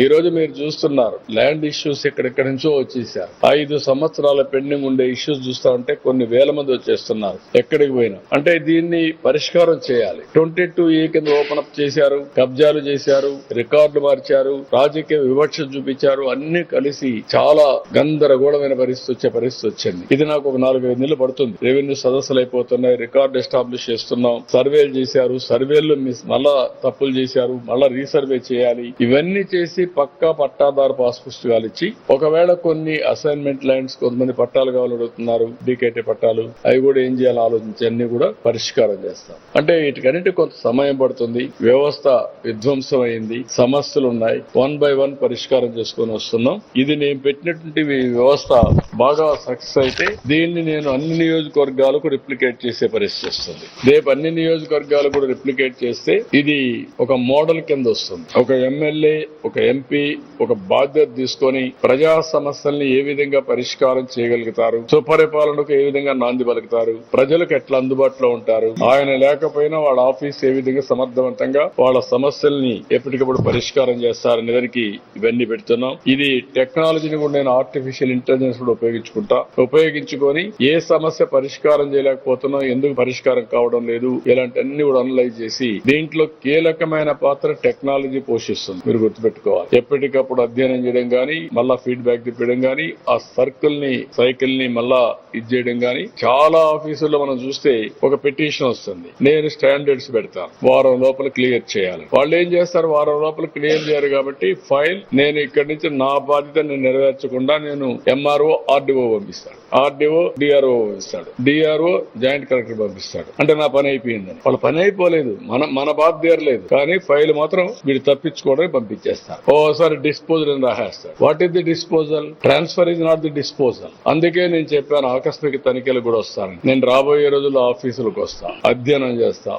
ఈ రోజు మీరు చూస్తున్నారు ల్యాండ్ ఇష్యూస్ ఎక్కడెక్కడి నుంచో వచ్చేసారు. 5 సంవత్సరాల పెండింగ్ ఉండే ఇష్యూస్ చూస్తా ఉంటే కొన్ని వేల మంది వచ్చేస్తున్నారు ఎక్కడికి పోయినా. అంటే దీన్ని పరిష్కారం చేయాలి. 22A కింద ఓపెన్ అప్ చేశారు, కబ్జాలు చేశారు, రికార్డులు మార్చారు, రాజకీయ వివక్ష చూపించారు. అన్ని కలిసి చాలా గందరగోళమైన పరిస్థితి వచ్చే పరిస్థితి వచ్చింది. ఇది నాకు ఒక 4-5 నెలలు పడుతుంది. రెవెన్యూ సదస్సులు అయిపోతున్నాయి, రికార్డు ఎస్టాబ్లిష్ చేస్తున్నాం, సర్వేలు చేశారు, సర్వేలు మళ్ళా తప్పులు చేశారు, మళ్ళా రీసర్వే చేయాలి. ఇవన్నీ చేసి పక్కా పట్టాదారు పాస్ పుస్తకాలు ఇచ్చి, ఒకవేళ కొన్ని అసైన్మెంట్ ల్యాండ్స్ కొంతమంది పట్టాలు కావాలని అడుగుతున్నారు, డీకేటీ పట్టాలు, అవి కూడా ఏం చేయాలో ఆలోచించి అన్ని కూడా పరిష్కారం చేస్తాం. అంటే వీటికన్నిటి కొంత సమయం పడుతుంది. వ్యవస్థ విధ్వంసం అయింది, సమస్యలు ఉన్నాయి, 1 by 1 పరిష్కారం చేసుకొని వస్తున్నాం. ఇది నేను పెట్టినటువంటి వ్యవస్థ బాగా సక్సెస్ అయితే దీన్ని నేను అన్ని నియోజకవర్గాలకు రిప్లికేట్ చేసే పరిస్థితి వస్తుంది. రేపు అన్ని నియోజకవర్గాలు కూడా రిప్లికేట్ చేస్తే ఇది ఒక మోడల్ కింద వస్తుంది. ఒక ఎమ్మెల్యే, ఒక ఎంపీ ఒక బాధ్యత తీసుకొని ప్రజా సమస్యల్ని ఏ విధంగా పరిష్కారం చేయగలుగుతారు, సుపరిపాలనకు ఏ విధంగా నాంది పలుకుతారు, ప్రజలకు ఎట్లా అందుబాటులో ఉంటారు, ఆయన లేకపోయినా వాళ్ళ ఆఫీస్ ఏ విధంగా సమర్థవంతంగా వాళ్ళ సమస్యల్ని ఎప్పటికప్పుడు పరిష్కారం చేస్తారనే దానికి ఇవన్నీ పెడుతున్నాం. ఇది టెక్నాలజీని కూడా నేను ఆర్టిఫిషియల్ ఇంటెలిజెన్స్ కూడా ఉపయోగించుకొని ఏ సమస్య పరిష్కారం చేయలేకపోతున్నాం, ఎందుకు పరిష్కారం కావడం లేదు, ఇలాంటి అన్ని కూడా అనలైజ్ చేసి దీంట్లో కీలకమైన పాత్ర టెక్నాలజీ పోషిస్తుంది. మీరు గుర్తుపెట్టుకోవాలి. ఎప్పటికప్పుడు అధ్యయనం చేయడం గానీ, మళ్ళా ఫీడ్బ్యాక్ తిప్పడం గానీ, ఆ సైకిల్ ని మళ్ళా ఇది చేయడం గానీ, చాలా ఆఫీసుల్లో మనం చూస్తే ఒక పిటిషన్ వస్తుంది, నేను స్టాండర్డ్స్ పెడతాను, వారం లోపల క్లియర్ చేయాలి. వాళ్ళు ఏం చేస్తారు, వారం లోపల క్లియర్ చేయరు కాబట్టి ఫైల్ నేను ఇక్కడి నుంచి నా బాధ్యత నేను నెరవేర్చకుండా నేను ఎంఆర్ఓ ఆర్డీఓ పంపిస్తాడు, ఆర్డీఓ డిఆర్ఓ పంపిస్తాడు, డిఆర్ఓ జాయింట్ కలెక్టర్ పంపిస్తాడు. అంటే నా పని అయిపోయిందని. వాళ్ళ పని అయిపోలేదు, మన బాధ్యత లేదు, కానీ ఫైల్ మాత్రం వీడు తప్పించుకోవడానికి పంపించేస్తారు. ఓసారి డిస్పోజల్ అని రాసేస్తాడు. What is the disposal? Transfer is not the disposal. అందుకే నేను చెప్పాను ఆకస్మిక తనిఖీలు కూడా వస్తాను. నేను రాబోయే రోజుల్లో ఆఫీసులకు వస్తా, అధ్యయనం చేస్తా,